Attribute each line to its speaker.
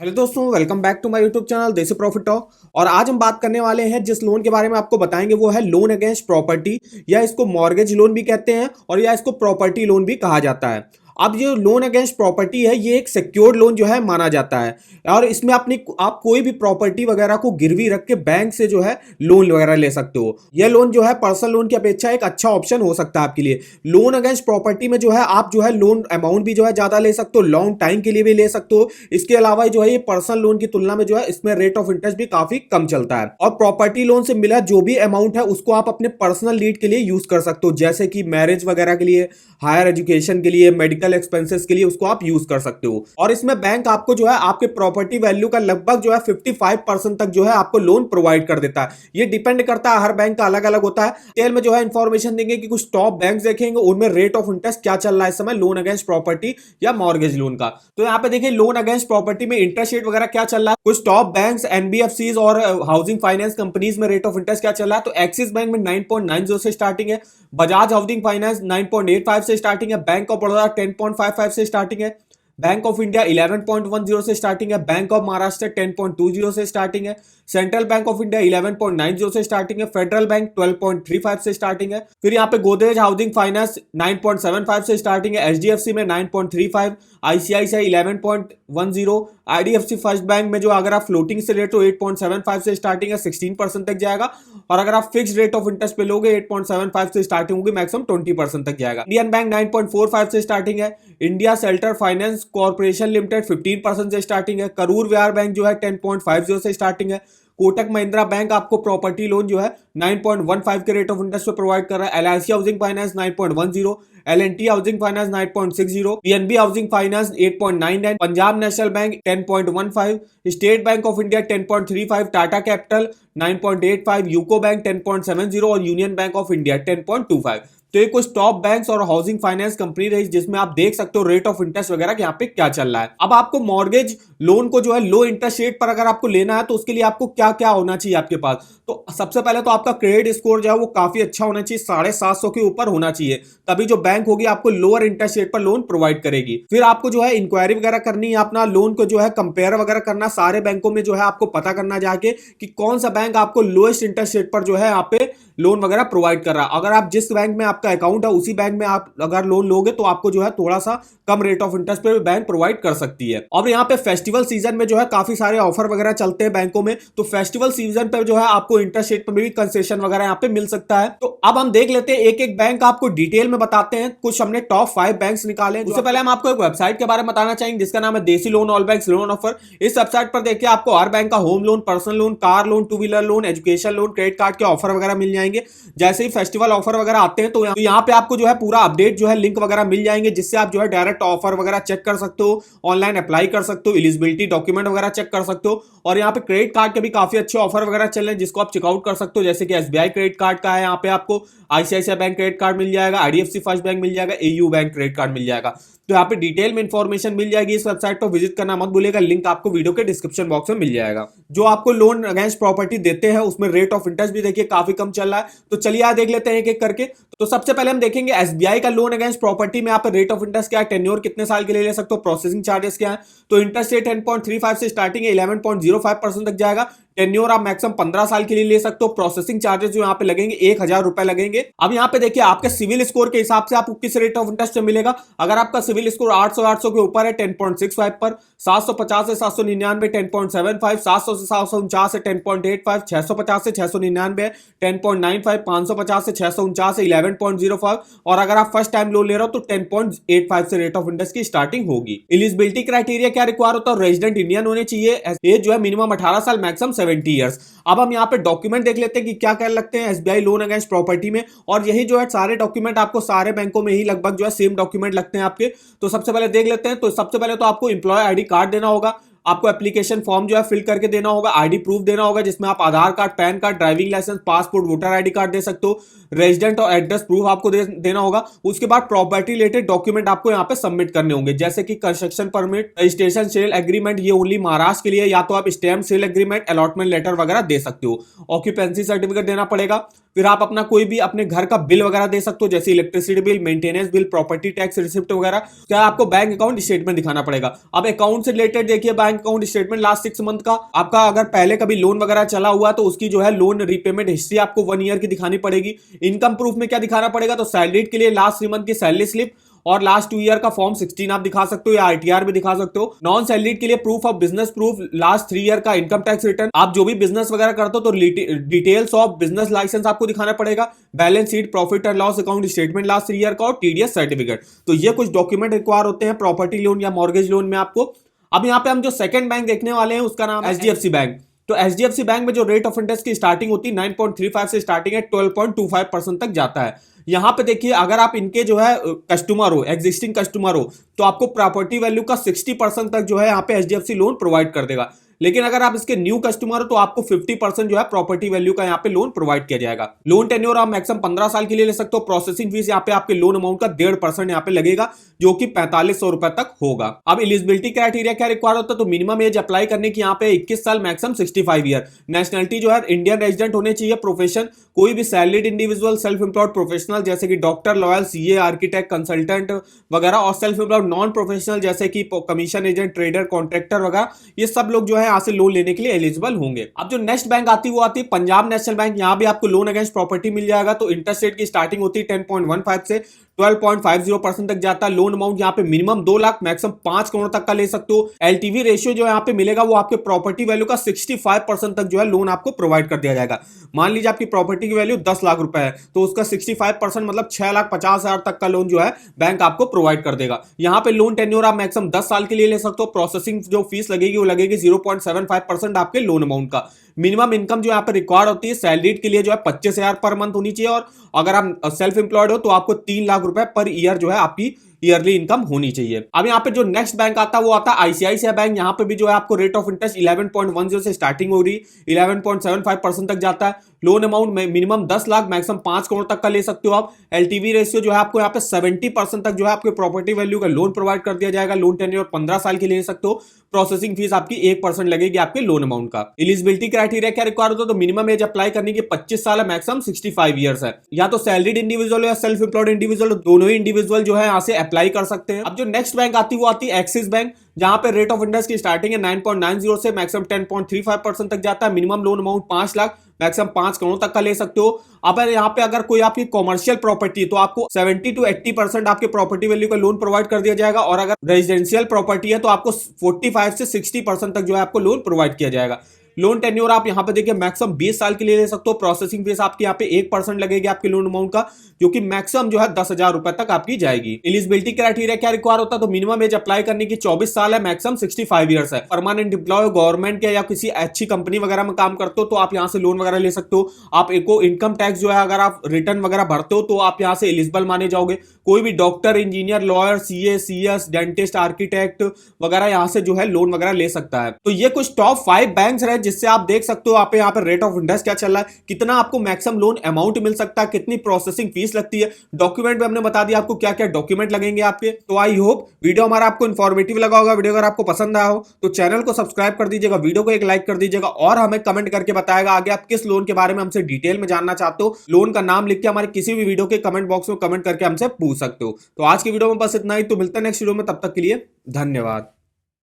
Speaker 1: Hello दोस्तों, welcome back to my YouTube channel Desi profit talk. और आज हम बात करने वाले हैं जिस लोन के बारे में आपको बताएंगे वो है लोन अगेंस्ट प्रॉपर्टी, या इसको मॉर्गेज लोन भी कहते हैं और या इसको प्रॉपर्टी लोन भी कहा जाता है। अब जो लोन अगेंस्ट प्रॉपर्टी है ये एक सिक्योर्ड लोन जो है माना जाता है, और इसमें आप कोई भी प्रॉपर्टी वगैरह को गिरवी रख के बैंक से जो है लोन वगैरह ले सकते हो। यह लोन जो है पर्सनल लोन की अपेक्षा एक अच्छा ऑप्शन हो सकता है आपके लिए। लोन अगेंस्ट प्रॉपर्टी में जो है आप जो है लोन अमाउंट भी जो है ज्यादा ले सकते हो, लॉन्ग टाइम के लिए भी ले सकते हो। इसके अलावा जो है ये पर्सनल लोन की तुलना में जो है इसमें रेट ऑफ इंटरेस्ट भी काफी कम चलता है। और प्रॉपर्टी लोन से मिला जो भी अमाउंट है उसको आप अपने पर्सनल नीड के लिए यूज कर सकते हो, जैसे कि मैरिज वगैरह के लिए, हायर एजुकेशन के लिए, मेडिकल एक्सपेंसेस के लिए उसको आप यूज कर सकते हो। और इसमें बैंक आपको जो है आपके प्रॉपर्टी वैल्यू का लगभग जो है 55% तक जो है आपको लोन प्रोवाइड कर देता है। ये डिपेंड करता है, हर बैंक का अलग अलग होता है। डिटेल में जो है इंफॉर्मेशन देंगे कि कुछ टॉप बैंक देखेंगे उनमें रेट ऑफ इंटरेस्ट क्या चल रहा है इस समय लोन अगेंस्ट प्रॉपर्टी या मॉर्गेज लोन का। तो यहाँ पे देखिए लोन अगेंस्ट प्रॉपर्टी में इंटरेस्ट रेट वगैरह क्या चल रहा है। कुछ टॉप बैंक्स, एनबीएफसीज और हाउसिंग फाइनेंस कंपनीज में रेट ऑफ इंटरेस्ट क्या चल रहा है। तो एक्सिस बैंक में 9.90 से स्टार्टिंग है, बजाज हाउसिंग फाइनेंस 9.85 से स्टार्टिंग है, बैंक ऑफ बड़ौदा 10.55 से स्टार्टिंग है, बैंक ऑफ इंडिया 11.10 से स्टार्टिंग है, बैंक ऑफ महाराष्ट्र 10.20 से स्टार्टिंग है, सेंट्रल बैंक ऑफ इंडिया 11.90 से स्टार्टिंग है, फेडरल बैंक 12.35 से स्टार्टिंग है। फिर यहाँ पे गोदरेज हाउसिंग फाइनेंस 9.75 से स्टार्टिंग है, एचडीएफसी में 9.35, आईसीआईसीआई 11.10, आईडीएफसी फर्स्ट बैंक में जो अगर आप फ्लोटिंग से रेट हो 8.75 से स्टार्टिंग है, 16% तक जाएगा। और अगर आप फिक्स रेट ऑफ इंटरेस्ट पे लोगे 8.75 से स्टार्टिंग होगी, मैक्सिमम 20% तक जाएगा। इंडियन बैंक 9.45 से स्टार्टिंग है, India shelter finance corporation limited 15% से स्टार्टिंग है, करूर व्यापार बैंक जो है 10.50 से स्टार्टिंग है, कोटक महिंद्रा बैंक आपको प्रॉपर्टी लोन जो है 9.15 के रेट ऑफ इंटरेस्ट पे प्रोवाइड कर रहा है, LIC housing finance 9.10, L and T housing finance 9.60, PNB housing finance 8.99, Punjab national bank 10.15, state bank of India 10.35, Tata capital 9.85, UCO bank 10.70 और यूनियन बैंक ऑफ इंडिया 10.25। तो ये कुछ टॉप बैंक्स और हाउसिंग फाइनेंस कंपनी रही जिसमें आप देख सकते हो रेट ऑफ इंटरेस्ट वगैरह यहाँ पे क्या चल रहा है। अब आपको मॉर्गेज लोन को जो है लो इंटरेस्ट रेट पर अगर आपको लेना है तो उसके लिए आपको क्या क्या होना चाहिए आपके पास। तो सबसे पहले तो आपका क्रेडिट स्कोर जो है वो काफी अच्छा होना चाहिए, 750 के ऊपर होना चाहिए, तभी जो बैंक होगी आपको लोअर इंटरेस्ट रेट पर लोन प्रोवाइड करेगी। फिर आपको जो है इंक्वायरी वगैरह करनी है, अपना लोन को जो है कंपेयर वगैरह करना, सारे बैंकों में जो है आपको पता करना जाके कि कौन सा बैंक आपको लोएस्ट इंटरेस्ट रेट पर जो है यहाँ पे लोन वगैरह प्रोवाइड कर रहा है। अगर आप जिस बैंक में आपका अकाउंट है उसी बैंक में आप अगर लोन लोगे तो आपको जो है थोड़ा सा कम रेट ऑफ इंटरेस्ट पे बैंक प्रोवाइड कर सकती है। और यहाँ पे फेस्टिवल सीजन में जो है काफी सारे ऑफर वगैरह चलते हैं बैंकों में, तो फेस्टिवल सीजन पे जो है आपको इंटरेस्ट रेट पर भी कंसेशन वगैरह यहाँ पे मिल सकता है। तो अब हम देख लेते हैं एक एक बैंक आपको डिटेल में बताते हैं। कुछ हमने टॉप 5 बैंक्स निकाले। उससे पहले हम आपको एक वेबसाइट के बारे में बताना चाहेंगे जिसका नाम है देसी loan all banks loan offer. इस वेबसाइट पर देखिए आपको हर बैंक का home loan, personal loan, car loan, two wheeler loan, education loan, credit card के ऑफर वगैरह मिल जाएंगे। जैसे ही फेस्टिवल ऑफर वगैरह आते हैं तो यहाँ पे आपको जो है पूरा अपडेट जो है लिंक वगैरह मिल जाएंगे, जिससे आप जो है डायरेक्ट ऑफर वगैरह चेक कर सकते हो, ऑनलाइन अप्लाई कर सकते हो, एलिजिबिलिटी डॉक्यूमेंट वगैरह चेक कर सकते हो। और यहाँ पे क्रेडिट कार्ड के भी काफी अच्छे ऑफर वगैरह चल रहे हैं जिसको आप चेकआउट कर सकते हो, जैसे कि एसबीआई क्रेडिट कार्ड का है, यहाँ पे आपको आईसीआईसीआई बैंक क्रेडिट कार्ड मिल जाएगा, आईडीएफसी फर्स्ट बैंक मिल जाएगा, एयू बैंक क्रेडिट कार्ड मिल जाएगा। तो यहाँ पे डिटेल में इंफॉर्मेशन मिल जाएगी। इस वेबसाइट पर विजिट करना मत भूलिएगा, लिंक आपको वीडियो के डिस्क्रिप्शन बॉक्स में मिल जाएगा। जो आपको लोन अगेंस्ट प्रॉपर्टी देते हैं उसमें रेट ऑफ इंटरेस्ट भी देखिए काफी कम चल रहा है। तो चलिए यहाँ देख लेते हैं एक एक करके। तो सबसे पहले हम देखेंगे एसबीआई का लोन अगेंस्ट प्रॉपर्टी में यहाँ पे रेट ऑफ इंटरेस्ट क्या है, टेन्योर कितने साल के लिए ले सकते हो, प्रोसेसिंग चार्जेस क्या है। तो इंटरेस्ट रेट 10.35 से स्टार्टिंग है, 11.05% तक जाएगा। टेन्योर आप मैक्सिमम 15 साल के लिए ले सकते हो। प्रोसेसिंग चार्जेस जो यहाँ पे लगेंगे 1000 रुपए लगेंगे। अब यहाँ पे देखिए आपके सिविल स्कोर के हिसाब से आपको किस रेट ऑफ इंटरेस्ट मिलेगा। अगर आपका सिविल स्कोर 800 के ऊपर है 10.65 पर, 750 से 799 10.75, 700 से 749 है 10.85, 650 से 699 है 10.95, 550 से 649 है 11.05, और अगर आप फर्स्ट टाइम लोन ले रहे हो तो 10.85 से रेट ऑफ इंटरेस्ट की स्टार्टिंग होगी। एलिजिबिलिटी क्राइटेरिया क्या रिक्वायर होता है, रेजिडेंट इंडियन होने चाहिए, एज जो है मिनिमम 18 साल, मैक्सिमम 70 ईयर्स। अब हम यहाँ पे डॉक्यूमेंट देख लेते हैं कि क्या क्या लगते हैं एसबीआई लोन अगेंस्ट प्रॉपर्टी में, और यही जो है सारे डॉक्यूमेंट आपको सारे बैंकों में ही लगभग जो है सेम डॉक्यूमेंट लगते हैं आपके। तो सबसे पहले देख लेते हैं। तो सबसे पहले तो आपको एम्प्लॉय आईडी कार्ड देना होगा, आपको एप्लीकेशन फॉर्म जो है फिल करके देना होगा, आईडी प्रूफ देना होगा जिसमें आप Aadhaar card, PAN card, driving licence, passport, voter ID card दे सकते हो, रेजिडेंट और एड्रेस प्रूफ आपको देना होगा। उसके बाद प्रॉपर्टी रिलेटेड डॉक्यूमेंट आपको यहाँ पे सबमिट करने होंगे, जैसे कि construction permit, registration sale agreement, ये ओनली महाराष्ट्र के लिए, या तो आप stamp sale agreement, allotment letter वगैरह दे सकते हो। ऑक्यूपेंसी सर्टिफिकेट देना पड़ेगा। फिर आप अपना कोई भी अपने घर का बिल वगैरह दे सकते हो, जैसे electricity bill, maintenance bill, property tax receipt वगैरह। क्या आपको बैंक अकाउंट स्टेटमेंट दिखाना पड़ेगा। अब अकाउंट से रिलेटेड देखिए bank bank account statement last 6 month का। आपका अगर पहले कभी लोन वगैरह चला हुआ तो उसकी जो है लोन रीपेमेंट हिस्ट्री आपको 1 ईयर की दिखानी पड़ेगी। इनकम प्रूफ में क्या दिखाना पड़ेगा, तो सैलरीड के लिए लास्ट 3 मंथ की सैलरी स्लिप और लास्ट 2 ईयर का फॉर्म 16 आप दिखा सकते हो या आरटीआर भी दिखा सकते हो। नॉन सैलरीड के लिए proof of business proof, last 3 year का इनकम टैक्स रिटर्न। आप जो भी बिजनेस वगैरह करते हो तो डिटेल्स ऑफ बिजनेस लाइसेंस आपको दिखाना पड़ेगा, balance sheet, profit and loss account statement last 3 year का और टीडीएस सर्टिफिकेट। तो ये कुछ डॉक्यूमेंट रिक्वायर होते हैं प्रॉपर्टी लोन या मॉर्गेज लोन में आपको। अब यहाँ पे हम जो सेकंड बैंक देखने वाले हैं उसका नाम एचडीएफसी बैंक। तो एचडीएफसी बैंक में जो रेट ऑफ इंटरेस्ट की स्टार्टिंग होती है 9.35 से स्टार्टिंग है 12.25% तक जाता है। यहां पे देखिए अगर आप इनके जो है कस्टमर हो, एग्जिस्टिंग कस्टमर हो, तो आपको प्रॉपर्टी वैल्यू का 60% तक जो है यहाँ पे एचडीएफसी लोन प्रोवाइड कर देगा। लेकिन अगर आप इसके न्यू कस्टमर हो तो आपको 50% जो है प्रॉपर्टी वैल्यू का यहाँ पे लोन प्रोवाइड किया जाएगा। लोन टेन्योर आप मैक्सिमम 15 साल के लिए ले सकते हो। प्रोसेसिंग फीस यहाँ पे आपके लोन अमाउंट का 1.5% यहाँ पे लगेगा, जो कि 4500 रुपए तक होगा। अब एलिजिबिलिटी क्राइटेरिया क्या रिक्वायर होता है, तो मिनिमम एज अप्लाई करने की यहाँ पे 21 साल, मैक्सिमम 65 ईयर। नेशनलिटी जो है इंडियन रेजिडेंट होने चाहिए। प्रोफेशन कोई भी salaried individual, self employed professional जैसे कि doctor, lawyer, CA, architect, consultant वगैरह, और सेल्फ एम्प्लॉयड नॉन प्रोफेशनल जैसे कि कमीशन एजेंट, ट्रेडर, कॉन्ट्रैक्टर वगैरह, ये सब लोग जो है यहाँ से लोन लेने के लिए एलिजिबल होंगे। अब जो नेक्स्ट बैंक आती है वो आती है पंजाब नेशनल बैंक। यहाँ भी आपको लोन अगेंस्ट प्रॉपर्टी मिल जाएगा। तो इंटरेस्ट रेट की स्टार्टिंग होती है 10.15 से 12.50% तक जाता है। लोन अमाउंट यहाँ पे मिनिमम 2 लाख, मैक्सिमम 5 करोड़ तक का ले सकते हो। एलटीवी रेशियो जो यहाँ पे मिलेगा वो आपके प्रॉपर्टी वैल्यू का 65% तक जो है लोन आपको प्रोवाइड कर दिया जाएगा। मान लीजिए आपकी प्रॉपर्टी की वैल्यू 10 लाख रुपए है तो उसका 65% मतलब 6,50,000 तक का लोन जो है बैंक आपको प्रोवाइड कर देगा। यहाँ पे लोन टेन्योर आप मैक्सिमम 10 साल के लिए ले सकते हो। प्रोसेसिंग जो फीस लगेगी वो लगेगी 0.75% आपके लोन अमाउंट का। मिनिमम इनकम जो यहाँ पे रिक्वायर्ड होती है सैलरीड के लिए जो है 25,000 पर मंथ होनी चाहिए, और अगर आप सेल्फ एम्प्लॉयड हो तो आपको 3 लाख रुपए पर ईयर जो है आपकी ईयरली इनकम होनी चाहिए। अब यहाँ पे जो नेक्स्ट बैंक आता है वो आता है आईसीआईसीआई बैंक। यहाँ पे भी जो है आपको रेट ऑफ इंटरेस्ट 11.10 से स्टार्टिंग हो रही, 11.75% तक जाता है। लोन अमाउंट में मिनिमम 10 लाख, मैक्सिमम 5 करोड़ तक का ले सकते हो आप। एलटीवी रेशियो जो है आपको यहाँ पे 70% तक जो है आपके प्रॉपर्टी वैल्यू का लोन प्रोवाइड कर दिया जाएगा। लोन टेन्योर 15 साल के ले सकते हो। प्रोसेसिंग फीस आपकी 1% लगेगी आपके लोन अमाउंट का। एलिजिबिलिटी क्राइटेरिया क्या रिक्वायर होता है, तो मिनिमम एज अप्लाई करने की 25 साल है, मैक्सिमम 65 ईयर्स है। या तो सैलरीड इंडिविजुअल या सेल्फ एम्प्लॉयड इंडिविजुअल, दोनों ही इंडिविजुअल जो है यहाँ से अप्लाई कर सकते हैं। अब जो नेक्स्ट बैंक आती है वो आती है एक्सिस बैंक। जहां पे रेट ऑफ इंटरेस्ट की स्टार्टिंग है 9.90 से मैक्सिमम 10.35% तक जाता है। Minimum loan amount 5 lakh, maximum 5 crore तक का ले सकते हो। अब यहाँ पे अगर कोई आपकी कॉमर्शियल प्रॉपर्टी है तो आपको 70 to 80% आपके प्रॉपर्टी वैल्यू का लोन प्रोवाइड कर दिया जाएगा, और अगर रेजिडेंशियल प्रॉपर्टी है तो आपको 45 से 60% तक जो है आपको लोन प्रोवाइड किया जाएगा। लोन टेन्योर आप यहाँ पे देखिए मैक्सिमम 20 साल के लिए ले सकते हो। प्रोसेसिंग फीस आपकी यहाँ पे 1% लगेगी आपके लोन अमाउंट का, जो कि मैक्सिमम जो है 10,000 रुपए तक आपकी जाएगी। एलिजिबिलिटी क्राइटेरिया क्या रिक्वायर होता है, तो मिनिमम एज अप्लाई करने की 24 साल है, मैक्सिमम 65 ईयर्स है। परमानेंट एम्प्लॉय, गवर्नमेंट के या किसी अच्छी कंपनी वगैरह में काम करते हो तो आप यहाँ से लोन वगैरह ले सकते हो। आप एको इनकम टैक्स जो है अगर आप रिटर्न वगैरह भरते हो तो आप यहाँ से एलिजिबल माने जाओगे। कोई भी doctor, engineer, lawyer, CA, CS, dentist, architect वगैरह यहाँ से जो है लोन वगैरह ले सकता है। तो ये कुछ टॉप 5 बैंक्स रहे जिससे आप देख सकते हो आप यहाँ पे रेट ऑफ इंटरेस्ट क्या चल रहा है, कितना आपको मैक्सिमम लोन अमाउंट मिल सकता है, कितनी प्रोसेसिंग फीस लगती है। डॉक्यूमेंट में हमने बता दिया आपको क्या क्या डॉक्यूमेंट लगेंगे आपके। तो आई होप वीडियो हमारा आपको इन्फॉर्मेटिव लगा होगा। वीडियो अगर आपको पसंद आया हो तो चैनल को सब्सक्राइब कर दीजिएगा, वीडियो को एक लाइक कर दीजिएगा, और हमें कमेंट करके बताएगा आगे आप किस लोन के बारे में हमसे डिटेल में जानना चाहते हो। लोन का नाम लिख के हमारे किसी भी वीडियो के कमेंट बॉक्स में कमेंट करके हमसे पूछ सकते हो। तो आज की वीडियो में बस इतना ही, तो मिलते हैं नेक्स्ट वीडियो में, तब तक के लिए धन्यवाद।